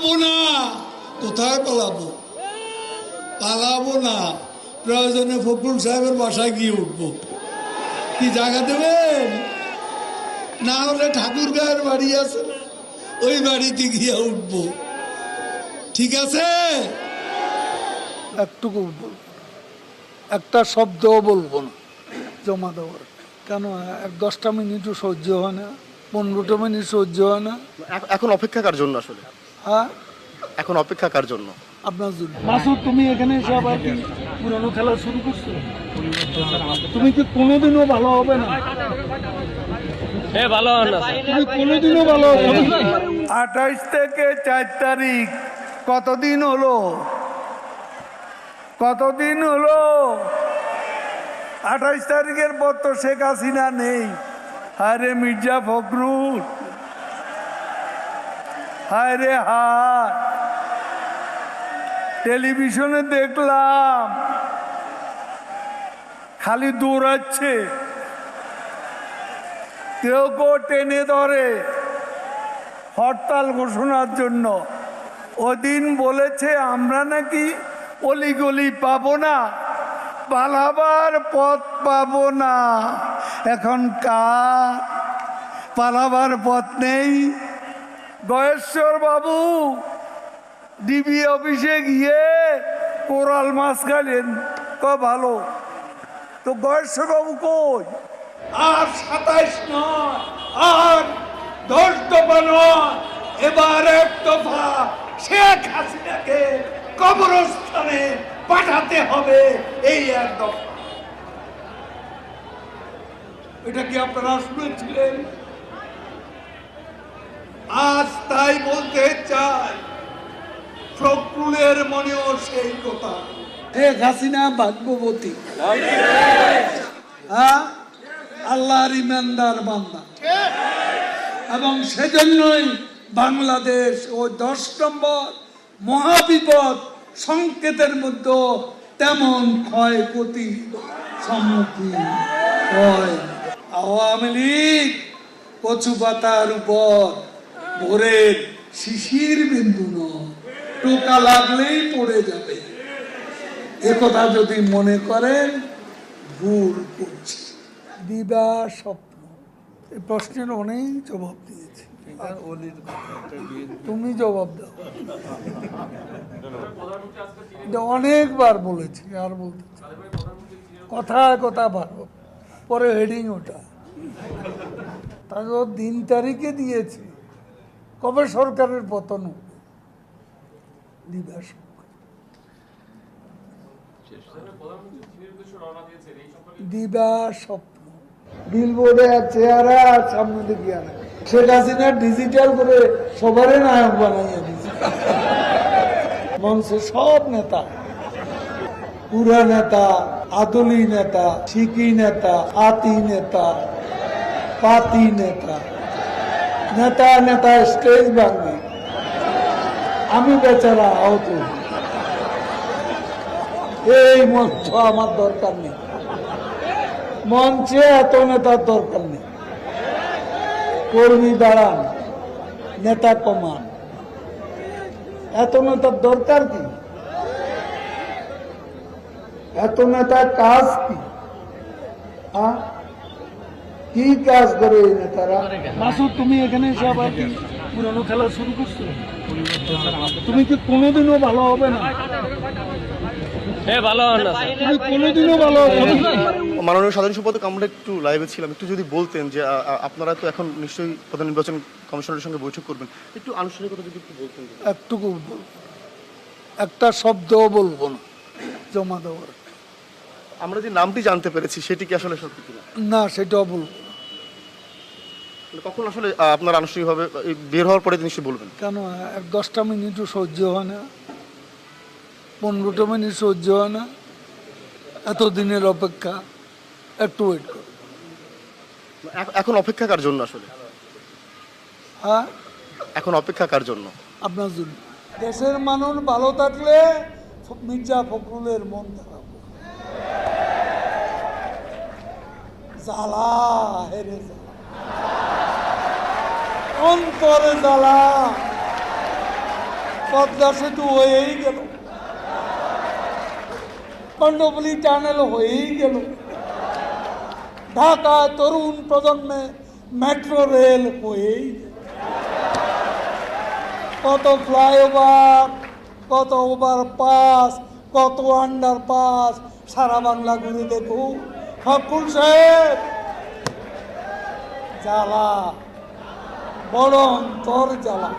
পালাবো না। কোথায় পালাবো? পালাবো না, প্রয়োজনে ফখরুল সাহেবের বাসায় গিয়ে উঠবো। কি জায়গা দেবেন? না হলে ঠাকুর গায়ের বাড়ি আছে, ওই বাড়িতে গিয়ে উঠবো। ঠিক আছে? একটুকু একটা শব্দও বলবো না জমা দেওয়ার। কেন 10টা মিনিটও সহ্য হয় না, 15টা মিনিট সহ্য হয় না। এখন অপেক্ষা কার জন্য আসলে? হ্যাঁ, এখন অপেক্ষা কার জন্য? আপনার জন্য। মাসুদ, তুমি এখানে এসে আবার কি পুরানো খেলা শুরু করছো? তুমি কি কোনোদিনও ভালো হবে না? ভালো না তুমি কোনোদিনও ভালো হবে না। 28 থেকে 4 তারিখ কতদিন হলো? কতদিন হলো? 28 তারিখের পর তো শেখ হাসিনা নেই। হায়রে মির্জা ফখরুল, হায়রে হায়। টেলিভিশনে দেখলাম খালি দৌড়াচ্ছে, কেউ কেউ টেনে ধরে হরতাল ঘোষণার জন্য। ওদিন বলেছে আমরা নাকি অলিগলি পাবো না, পালাবার পথ পাবো না। এখন কার পালাবার পথ নেই? গয়েশ্বর বাবু ডিবি অফিসে গিয়ে কোরাল মাছ খাইলেন, ভালো তো। গয়েশ্বর বাবু কই? আর 27 নয়, আর 10 দফা নয়, এবার 1 দফা। শেখ হাসিনাকে কবরস্থানে পাঠাতে হবে, এই 1 দফা। এটা কি আপনারা শুনেছিলেন? আজ তাই বলতে চাই, ফখরুলের মনেও সেই কথা। শেখ হাসিনা ভাগ্যবতী, হ্যাঁ, আল্লাহর ইমানদার বান্দা, এবং সেজন্যই বাংলাদেশ ও 10 নম্বর মহাবিপদ সংকেতের মধ্যে তেমন ক্ষয়ক্ষতি সম্মুখীন হয়। আওয়ামী লীগ কচু পাতার উপর ভোরের শিশির বিন্দু নয়, টোকা লাগলেই পড়ে যাবে। একথা যদি মনে করেন ভুল করছি। দিবা স্বপ্ন, এই প্রশ্নের অনেক জবাব দিয়েছি, তুমি জবাব দাও। এটা অনেকবার বলেছি, আর বলতে কথায় কথা ভালো, পরে হেডিং ওটা। তারপর দিন তারিখে দিয়েছে কবে সরকারের পতন হবে। দিবা স্বপ্ন, দিবা স্বপ্ন, বিলবোর্ডে চেহারা আর সামনে দিকে আনা। শেখ হাসিনা ডিজিটাল করে সবারই নায়ক বানাইয়া দিয়েছে। মঞ্চে সব নেতা, পুরা নেতা, আদলি নেতা, শিকি নেতা, আতি নেতা, পাতি নেতা, নেতা নেতা স্টেজ ভাঙবে, আমি বেচারা আহত। এই মঞ্চ আমার দরকার নেই, মঞ্চে এত নেতার দরকার নেই। কর্মী দাঁড়ান, নেতা কমান, এত নেতার দরকার কি? এত নেতার কাজ কি? কি কাজ করে এই নেতারা? মাসুদ, তুমি এখানে এসে আবার কি পুরানো খেলা শুরু করছো? তুমি কি কোনোদিনও ভালো হবে না? ভালো না তুমি কোনোদিনও ভালো হবে না। মাননীয় সাধারণ সম্পাদক, আমরা একটু লাইভে ছিলাম, একটু যদি বলতেন যে আপনারা তো এখন নিশ্চয়ই প্রধান নির্বাচন কমিশনের সঙ্গে বৈঠক করবেন, একটু আনুষ্ঠানিকতা যদি একটু বলতেন। একটুকু বলবো, একটা শব্দও বলবো না জমা দেওয়ার। আমরা যে নামটি জানতে পেরেছি সেটি কি আসলে সত্যি কিনা? না, সেটাও বলবো না। কখন আসলে আপনারা আনুষ্ঠানিকভাবে বের হওয়ার পরে নিশ্চয়ই বলবেন? কেন 10টা মিনিটও সহ্য হয় না, 15টা মিনিট সহ্য হয় না? এত দিনের অপেক্ষা, একটু ওয়েট করো। এখন অপেক্ষা কার জন্য আসলে? হ্যাঁ, এখন অপেক্ষা কার জন্য? আপনার জন্য। দেশের মানুষ ভালো থাকলে মির্জা ফখরুলের মন খারাপ, জ্বালা হেরে জ্বালা, অন্তরে জ্বালা। পদ্মা সেতু হয়েই গেল, কর্ণফুলী টানেল হয়েই গেল, ঢাকা তরুণ প্রজন্মে মেট্রো রেল হয়েই গেল। কত ফ্লাইওভার, কত ওভারপাস, কত আন্ডারপাস সারা বাংলা ঘুরে দেখুন। ফখরুল সাহেব, জ্বালা, বড় অন্তর জ্বালা।